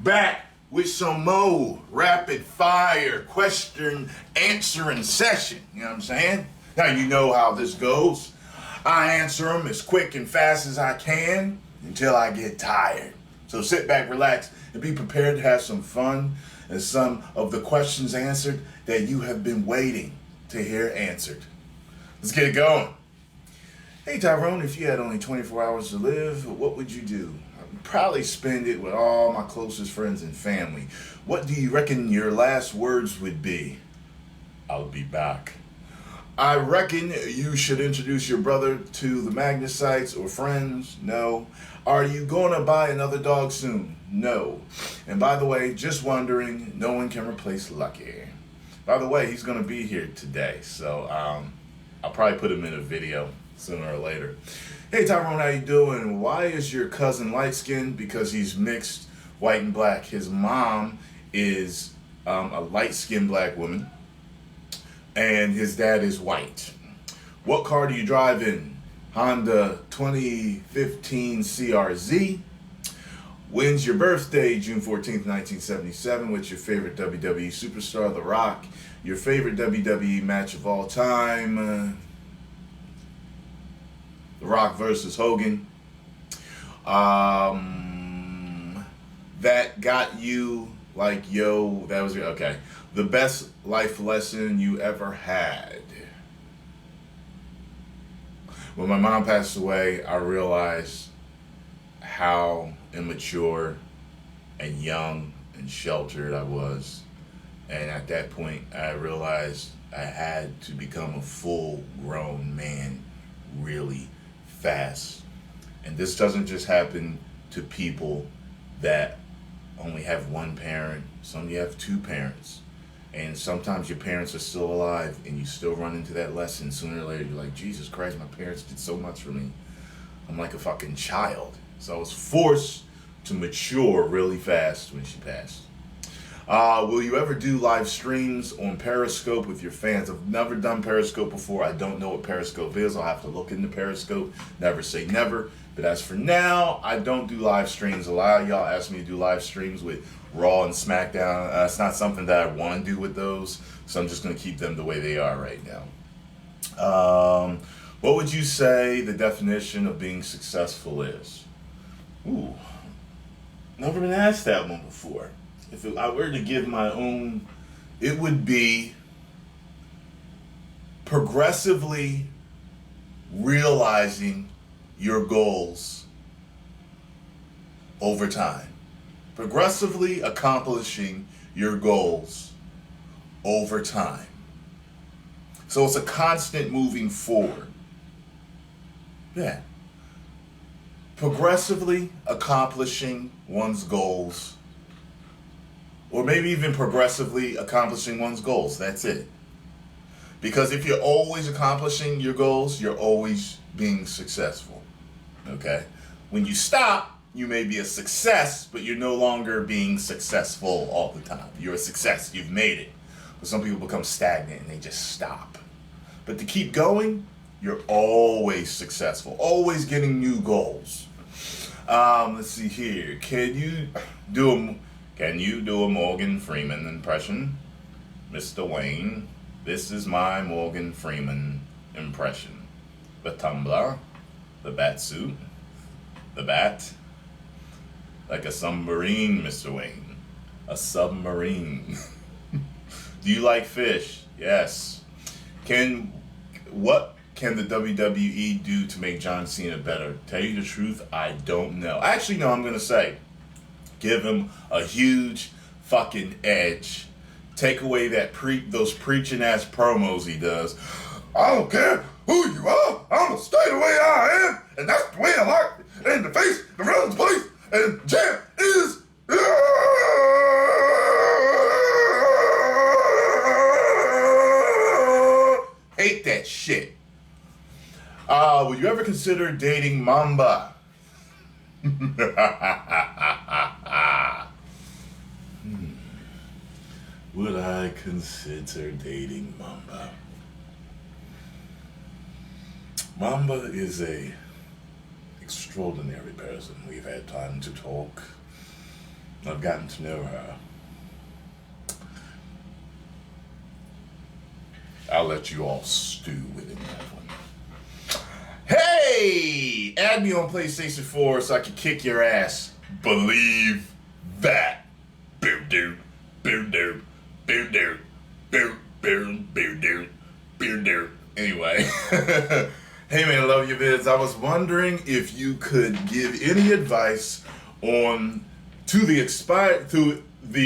Back with some more rapid fire question answering session. You know what I'm saying? Now you know how this goes. I answer them as quick and fast as I can until I get tired. So sit back, relax, and be prepared to have some fun as some of the questions answered that you have been waiting to hear answered. Let's get it going. Hey Tyrone, if you had only 24 hours to live, what would you do? I'd probably spend it with all my closest friends and family. What do you reckon your last words would be? I'll be back. I reckon you should introduce your brother to the Magnusites or friends. No. Are you going to buy another dog soon? No. And by the way, just wondering, no one can replace Lucky. By the way, he's going to be here today, so I'll probably put him in a video sooner or later. Hey Tyrone, how you doing? Why is your cousin light-skinned? Because he's mixed white and black. His mom is a light-skinned black woman, and his dad is white. What car do you drive in? Honda 2015 CRZ. When's your birthday? June 14th, 1977. What's your favorite WWE superstar? The Rock. Your favorite WWE match of all time? The Rock versus Hogan. That got you like, yo, that was your, okay. The best life lesson you ever had. When my mom passed away, I realized how immature and young and sheltered I was. And at that point, I realized I had to become a full-grown man really fast. And this doesn't just happen to people that only have one parent. Some you have two parents. And sometimes your parents are still alive and you still run into that lesson. Sooner or later, you're like, Jesus Christ, my parents did so much for me. I'm like a fucking child. So I was forced to mature really fast when she passed. Will you ever do live streams on Periscope with your fans? I've never done Periscope before. I don't know what Periscope is. I'll have to look into Periscope. Never say never. But as for now, I don't do live streams. A lot of y'all ask me to do live streams with Raw and SmackDown. It's not something that I want to do with those. So I'm just going to keep them the way they are right now. What would you say the definition of being successful is? Ooh, never been asked that one before. If I were to give my own, it would be progressively realizing your goals over time. Progressively accomplishing your goals over time. So it's a constant moving forward. Yeah. Progressively accomplishing one's goals, or maybe even progressively accomplishing one's goals. That's it. Because if you're always accomplishing your goals, you're always being successful. Okay? When you stop, you may be a success, but you're no longer being successful all the time. You're a success. You've made it. But some people become stagnant and they just stop. But to keep going, you're always successful. Always getting new goals. Let's see here. Can you do a Morgan Freeman impression? Mr. Wayne, this is my Morgan Freeman impression. The tumbler, the bat suit, the bat, like a submarine, Mr. Wayne. A submarine. Do you like fish? Yes. What can the WWE do to make John Cena better? Tell you the truth, I don't know. Actually, no, I'm going to say, give him a huge fucking edge. Take away those preaching ass promos he does. I don't care who you are. I'm gonna stay the way I am, and that's the way I like it. And the face, the runs place, and champ is. Hate that shit. Would you ever consider dating Mamba? Would I consider dating Mamba? Mamba is a extraordinary person. We've had time to talk. I've gotten to know her. I'll let you all stew within that one. Hey! Add me on PlayStation 4 so I can kick your ass. Believe that. Boom doo. Boom doo. Boom doo. Boom boom boom doo. Boom doo. Anyway. Hey man, I love your vids. I was wondering if you could give any advice on to the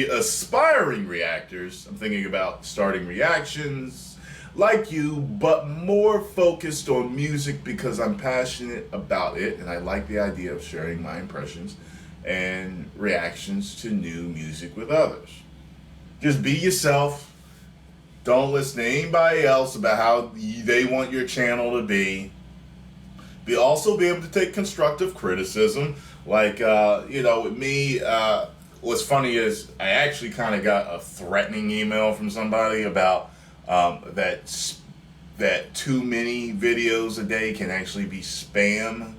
aspiring reactors. I'm thinking about starting reactions like you, but more focused on music because I'm passionate about it and I like the idea of sharing my impressions and reactions to new music with others. Just be yourself. Don't listen to anybody else about how they want your channel to be. Also be able to take constructive criticism. Like, with me, what's funny is I actually kind of got a threatening email from somebody about that too many videos a day can actually be spam.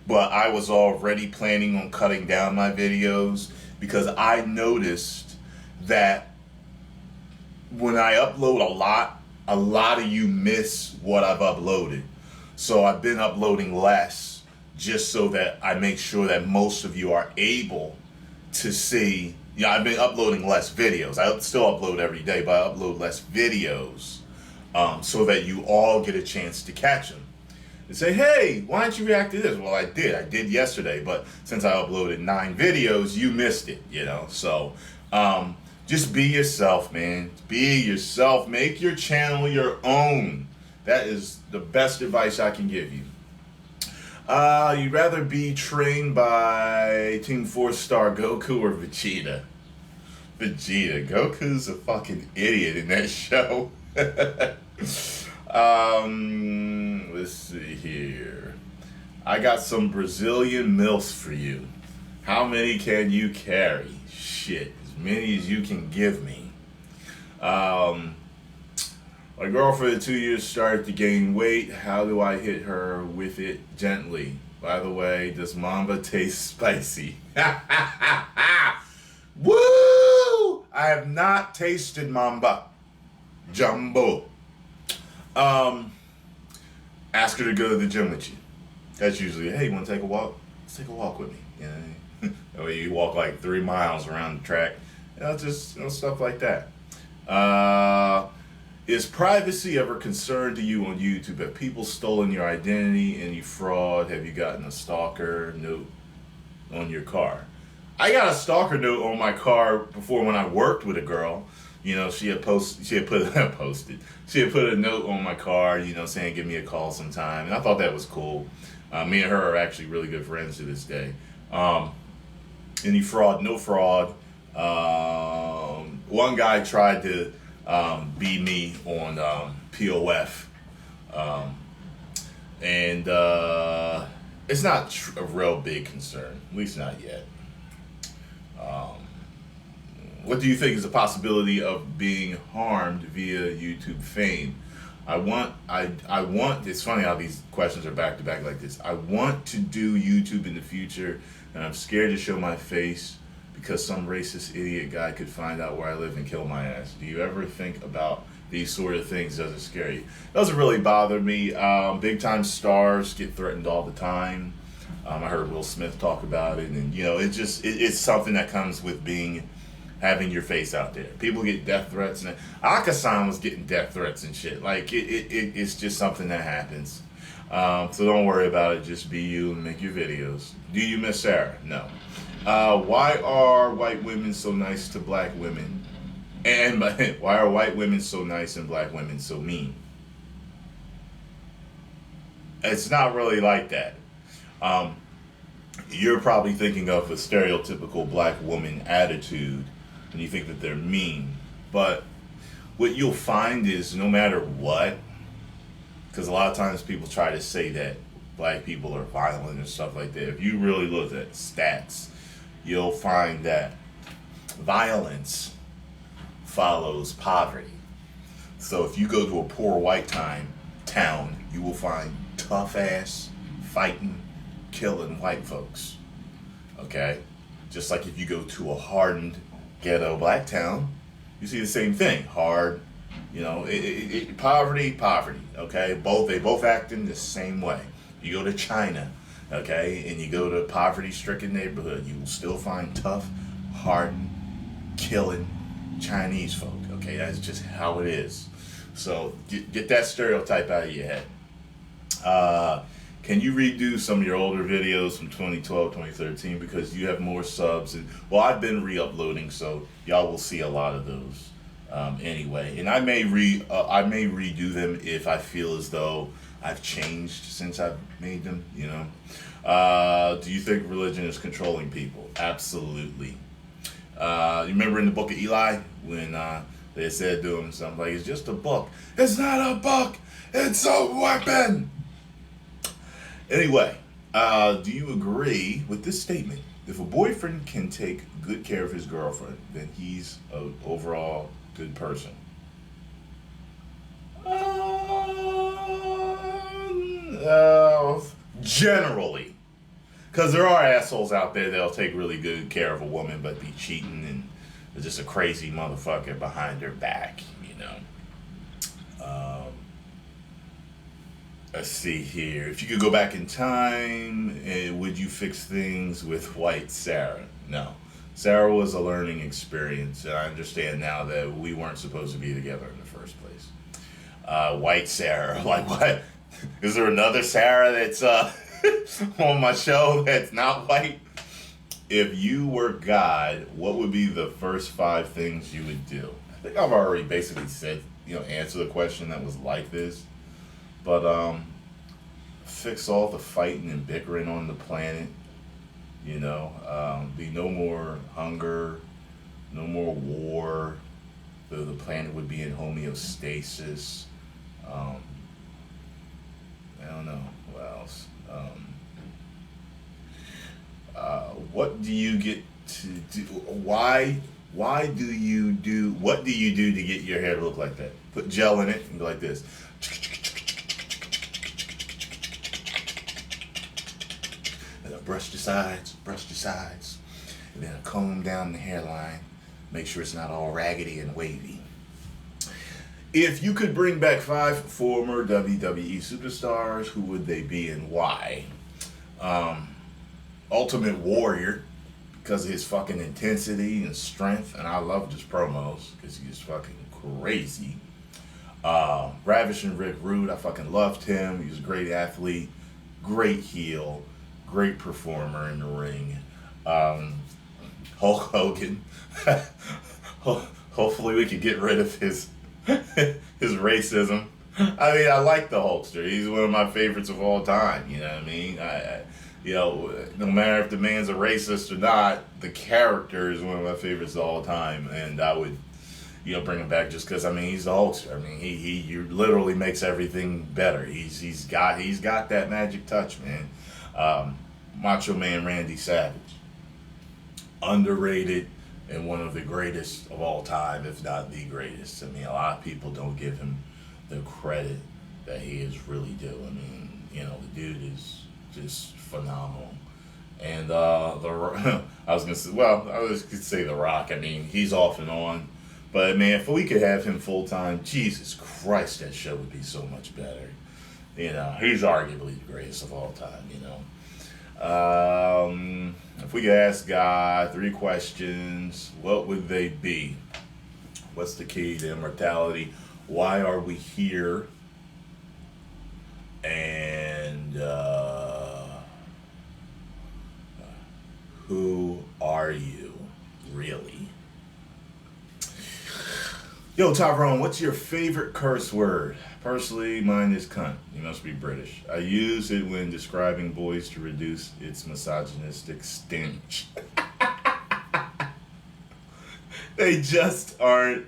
But I was already planning on cutting down my videos because I noticed that when I upload a lot of you miss what I've uploaded. So I've been uploading less just so that I make sure that most of you are able to see. Yeah, I've been uploading less videos. I still upload every day, but I upload less videos so that you all get a chance to catch them. And say, hey, why didn't you react to this? Well, I did yesterday, but since I uploaded 9 videos, you missed it, So just be yourself, man. Be yourself. Make your channel your own. That is the best advice I can give you. You'd rather be trained by Team 4-Star Goku or Vegeta? Vegeta. Goku's a fucking idiot in that show. Let's see here. I got some Brazilian milfs for you. How many can you carry? Shit, as many as you can give me. My girlfriend of 2 years started to gain weight. How do I hit her with it gently? By the way, does Mamba taste spicy? Woo! I have not tasted Mamba. Jumbo. Ask her to go to the gym with you. That's usually, hey, you want to take a walk? Let's take a walk with me. That way you walk like 3 miles around the track. Just stuff like that. Is privacy ever a concern to you on YouTube? Have people stolen your identity? Any fraud? Have you gotten a stalker note on your car? I got a stalker note on my car before when I worked with a girl. She had put a note on my car, saying give me a call sometime, and I thought that was cool. Me and her are actually really good friends to this day. Any fraud? No fraud. One guy tried to be me on POF, and it's not a real big concern, at least not yet. What do you think is the possibility of being harmed via YouTube fame? I want, it's funny how these questions are back to back like this. I want to do YouTube in the future, and I'm scared to show my face because some racist idiot guy could find out where I live and kill my ass. Do you ever think about these sort of things? Does it scare you? It doesn't really bother me. Big time stars get threatened all the time. I heard Will Smith talk about it, and it's something that comes with having your face out there. People get death threats, and Akasan was getting death threats and shit. Like it's just something that happens. So don't worry about it. Just be you and make your videos. Do you miss Sarah? No. Why are white women so nice to black women? And why are white women so nice and black women so mean? It's not really like that. You're probably thinking of a stereotypical black woman attitude when you think that they're mean. But what you'll find is no matter what, because a lot of times people try to say that black people are violent and stuff like that. If you really look at stats, you'll find that violence follows poverty. So if you go to a poor white town, you will find tough ass, fighting, killing white folks. Okay? Just like if you go to a hardened ghetto black town, you see the same thing. Hard, poverty, okay? They both act in the same way. You go to China, okay, and you go to a poverty-stricken neighborhood, you will still find tough, hardened, killing Chinese folk, okay? That's just how it is. So get that stereotype out of your head. Can you redo some of your older videos from 2012, 2013? Because you have more subs. And well, I've been re-uploading, so y'all will see a lot of those anyway. And I may redo them if I feel as though I've changed since I've made them, Do you think religion is controlling people? Absolutely. You remember in the book of Eli when they said to him something like, it's just a book. It's not a book. It's a weapon. Anyway, do you agree with this statement? If a boyfriend can take good care of his girlfriend, then he's an overall good person. Generally. Because there are assholes out there that'll take really good care of a woman but be cheating and just a crazy motherfucker behind her back, Let's see here. If you could go back in time, would you fix things with white Sarah? No. Sarah was a learning experience, and I understand now that we weren't supposed to be together in the first place. White Sarah, like what? Is there another Sarah that's on my show that's not white? If you were God, what would be the first 5 things you would do? I think I've already basically said, answer the question that was like this. But fix all the fighting and bickering on the planet. Be no more hunger, no more war. The planet would be in homeostasis. I don't know what else. What do you get to do? What do you do to get your hair to look like that? Put gel in it and go like this. And then brush the sides, and then comb down the hairline. Make sure it's not all raggedy and wavy. If you could bring back 5 former WWE superstars, who would they be and why? Ultimate Warrior, because of his fucking intensity and strength, and I loved his promos because he was fucking crazy. Ravishing Rick Rude, I fucking loved him. He was a great athlete, great heel, great performer in the ring. Hulk Hogan. Hopefully we could get rid of his racism. I mean, I like the Hulkster. He's one of my favorites of all time. You know what I mean? No matter if the man's a racist or not, the character is one of my favorites of all time, and I would, bring him back just because. I mean, he's the Hulkster. I mean, he literally makes everything better. He's got that magic touch, man. Macho Man Randy Savage, underrated and one of the greatest of all time, if not the greatest. I mean, a lot of people don't give him the credit that he is really due. I mean, the dude is just phenomenal. And I was gonna say The Rock. I mean, he's off and on, but man, if we could have him full time, Jesus Christ, that show would be so much better. He's arguably the greatest of all time. If we could ask God 3 questions, what would they be? What's the key to immortality? Why are we here? And who are you, really? Yo, Tyrone, what's your favorite curse word? Personally, mine is cunt. You must be British. I use it when describing boys to reduce its misogynistic stench. There just aren't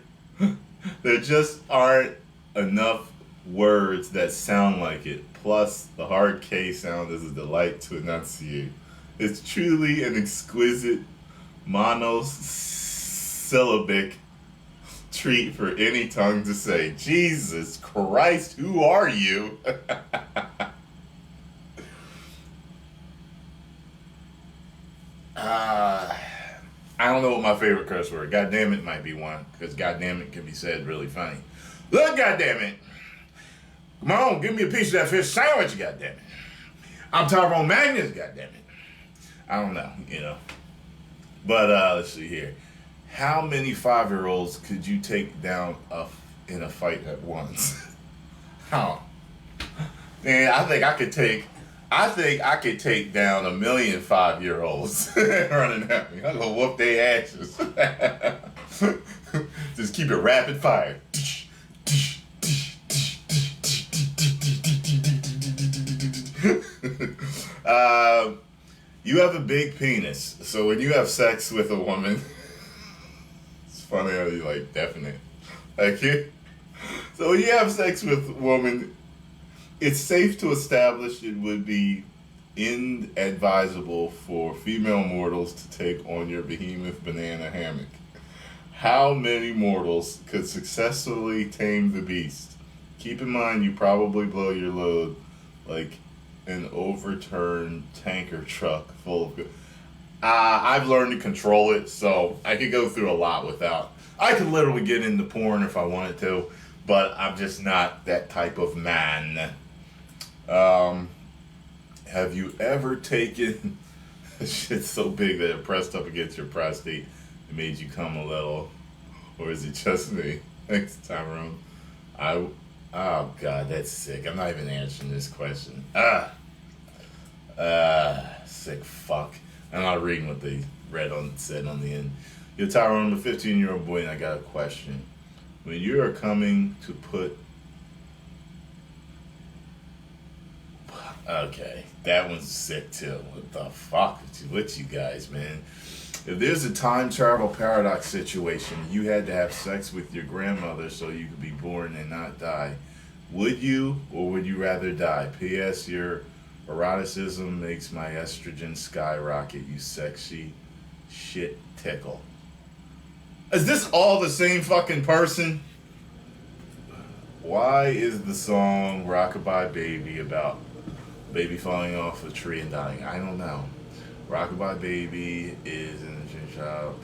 enough words that sound like it. Plus, the hard K sound is a delight to enunciate. It's truly an exquisite monosyllabic treat for any tongue to say. Jesus Christ, who are you? don't know what my favorite curse word. Goddamn it might be one, because goddamn it can be said really funny. Look, goddamn it. Come on, give me a piece of that fish sandwich, goddamn it. I'm Tyrone Magnus, goddamn it. I don't know, you know. But let's see here. How many 5-year-olds could you take down in a fight at once? How? Man, I think I could take down 1,000,000 5-year-olds running at me. I'm gonna whoop their asses. Just keep it rapid fire. You have a big penis, so when you have sex with a woman, it's funny how you like definite. So when you have sex with a woman, it's safe to establish it would be inadvisable for female mortals to take on your behemoth banana hammock. How many mortals could successfully tame the beast? Keep in mind you probably blow your load like an overturned tanker truck full of goods. I've learned to control it, so I could go through a lot without. I could literally get into porn if I wanted to, but I'm just not that type of man. Have you ever taken shit so big that it pressed up against your prostate and made you come a little? Or is it just me? Thanks, Tyrone. Oh God, that's sick. I'm not even answering this question. Sick fuck. I'm not reading what they said on the end. Yo, Tyrone, I'm a 15-year-old boy and I got a question. When you are coming to put... Okay, that one's sick too. What the fuck with you guys, man? If there's a time travel paradox situation, you had to have sex with your grandmother so you could be born and not die, would you or would you rather die? P.S. Your eroticism makes my estrogen skyrocket, you sexy shit tickle. Is this all the same fucking person? Why is the song Rockabye Baby about baby falling off a tree and dying? I don't know. Rockabye Baby is in the shop.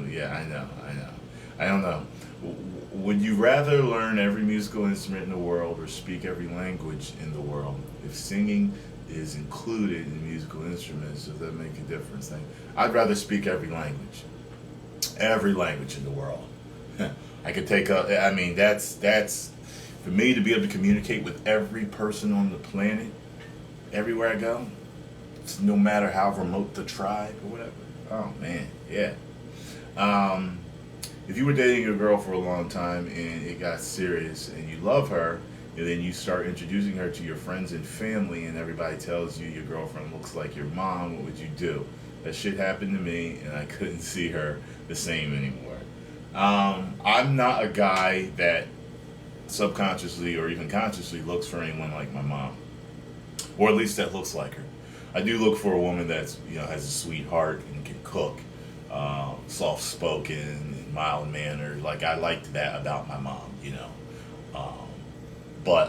Yeah, I know. I don't know. Would you rather learn every musical instrument in the world or speak every language in the world? If singing is included in musical instruments, does that make a difference? I'd rather speak every language. Every language in the world. I could take that's for me to be able to communicate with every person on the planet, everywhere I go, no matter how remote the tribe or whatever. Oh man, yeah. If you were dating a girl for a long time and it got serious and you love her, and then you start introducing her to your friends and family and everybody tells you your girlfriend looks like your mom, what would you do? That shit happened to me and I couldn't see her the same anymore. I'm not a guy that subconsciously or even consciously looks for anyone like my mom, or at least that looks like her. I do look for a woman that's, has a sweet heart and can cook, soft-spoken and mild mannered. Like, I liked that about my mom, But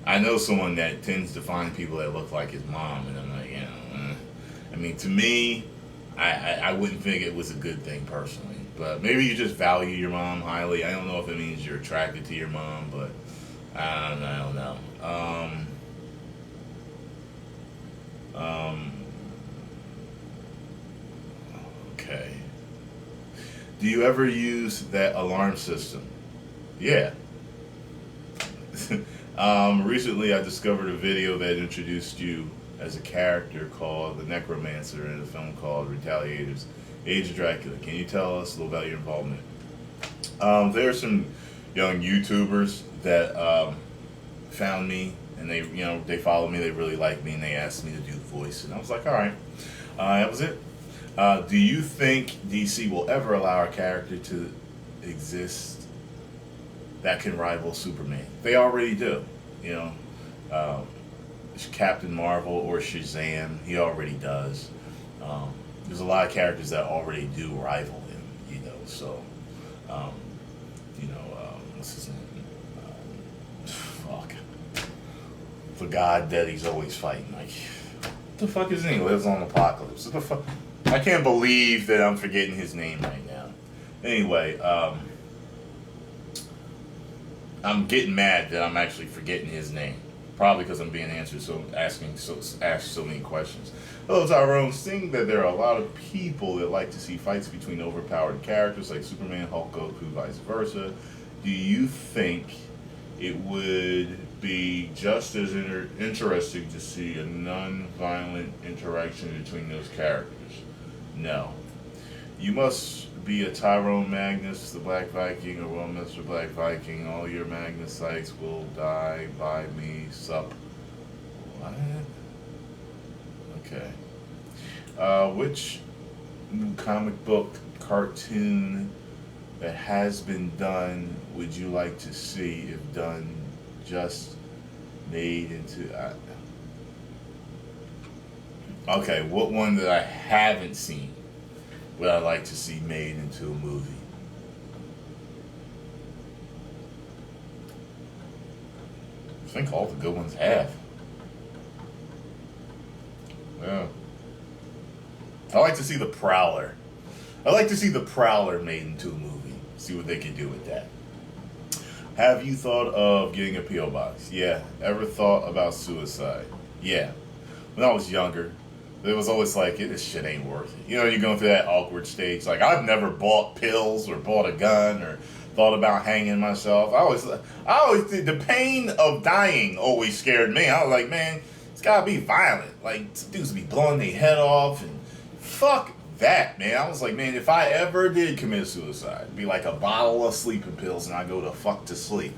I know someone that tends to find people that look like his mom, and I'm like, to me, I wouldn't think it was a good thing personally. But maybe you just value your mom highly. I don't know if it means you're attracted to your mom, but I don't know. Okay. Do you ever use that alarm system? Yeah. Recently I discovered a video that introduced you as a character called the Necromancer in a film called Retaliators, Age of Dracula. Can you tell us a little about your involvement? There are some young YouTubers that found me, and they followed me, they really liked me, and they asked me to do the voice, and I was like, all right. That was it. Do you think DC will ever allow a character to exist that can rival Superman? They already do, Captain Marvel or Shazam, he already does. There's a lot of characters that already do rival him, so, what's his name? Fuck. The god that he's always fighting, like, What the fuck is his name? He lives on Apocalypse. What the fuck? I can't believe that I'm forgetting his name right now. Anyway, I'm getting mad that I'm actually forgetting his name. Probably because I'm being asked so many questions. Hello, Tyrone. Seeing that there are a lot of people that like to see fights between overpowered characters like Superman, Hulk, Goku, vice versa, do you think it would be just as interesting to see a non-violent interaction between those characters? No. You must be a Tyrone Magnus, the Black Viking, or well, Mr. Black Viking. All your Magnusites will die by me. Sup. What? Okay. Which new comic book cartoon that has been done would you like to see if done just made into... Okay, what one that I haven't seen would I like to see made into a movie? I think all the good ones have. Yeah. I like to see the Prowler. I like to see the Prowler made into a movie. See what they can do with that. Have you thought of getting a P.O. box? Yeah. Ever thought about suicide? Yeah. When I was younger, it was always like, this shit ain't worth it. You know, you're going through that awkward stage. Like, I've never bought pills or bought a gun or thought about hanging myself. I always did. The pain of dying always scared me. I was like, man, it's gotta be violent. Like, dudes be blowing their head off and fuck that, man. I was like, man, if I ever did commit suicide, it'd be like a bottle of sleeping pills and I go to fuck to sleep.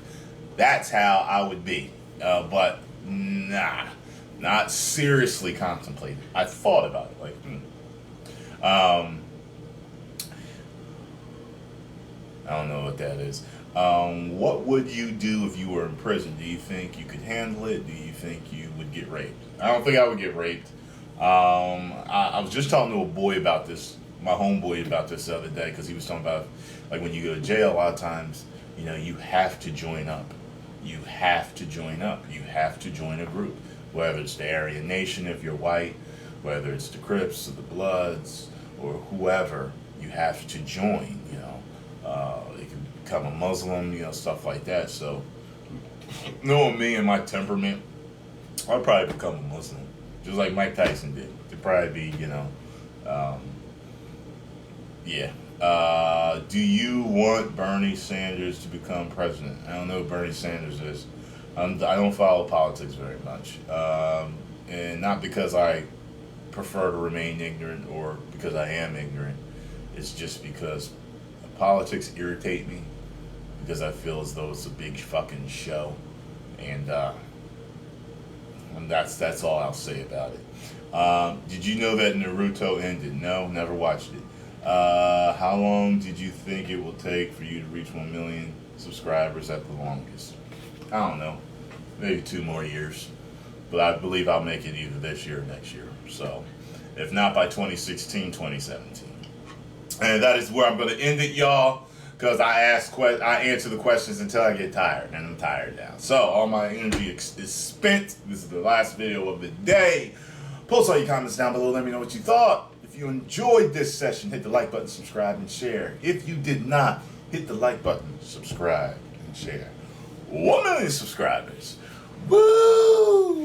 That's how I would be. But nah. Not seriously contemplated. I thought about it, like, I don't know what that is. What would you do if you were in prison? Do you think you could handle it? Do you think you would get raped? I don't think I would get raped. I was just talking to a boy about this, my homeboy about this the other day, because he was talking about, like, when you go to jail, a lot of times, you know, you have to join up. You have to join up. You have to join a group. Whether it's the Aryan Nation if you're white, whether it's the Crips or the Bloods or whoever, you have to join, you know. You can become a Muslim, you know, stuff like that. So, knowing me and my temperament, I'd probably become a Muslim, just like Mike Tyson did. It'd probably be, you know, yeah. Do you want Bernie Sanders to become president? I don't know who Bernie Sanders is. I don't follow politics very much, and not because I prefer to remain ignorant or because I am ignorant. It's just because politics irritate me, because I feel as though it's a big fucking show, and that's all I'll say about it. Did you know that Naruto ended? No, never watched it. How long did you think it will take for you to reach 1 million subscribers at the longest? I don't know, maybe 2 more years, but I believe I'll make it either this year or next year. So, if not by 2016, 2017. And that is where I'm going to end it, y'all, because I answer the questions until I get tired, and I'm tired now. So, all my energy is spent. This is the last video of the day. Post all your comments down below. Let me know what you thought. If you enjoyed this session, hit the like button, subscribe, and share. If you did not, hit the like button, subscribe, and share. 1 million subscribers. Woo!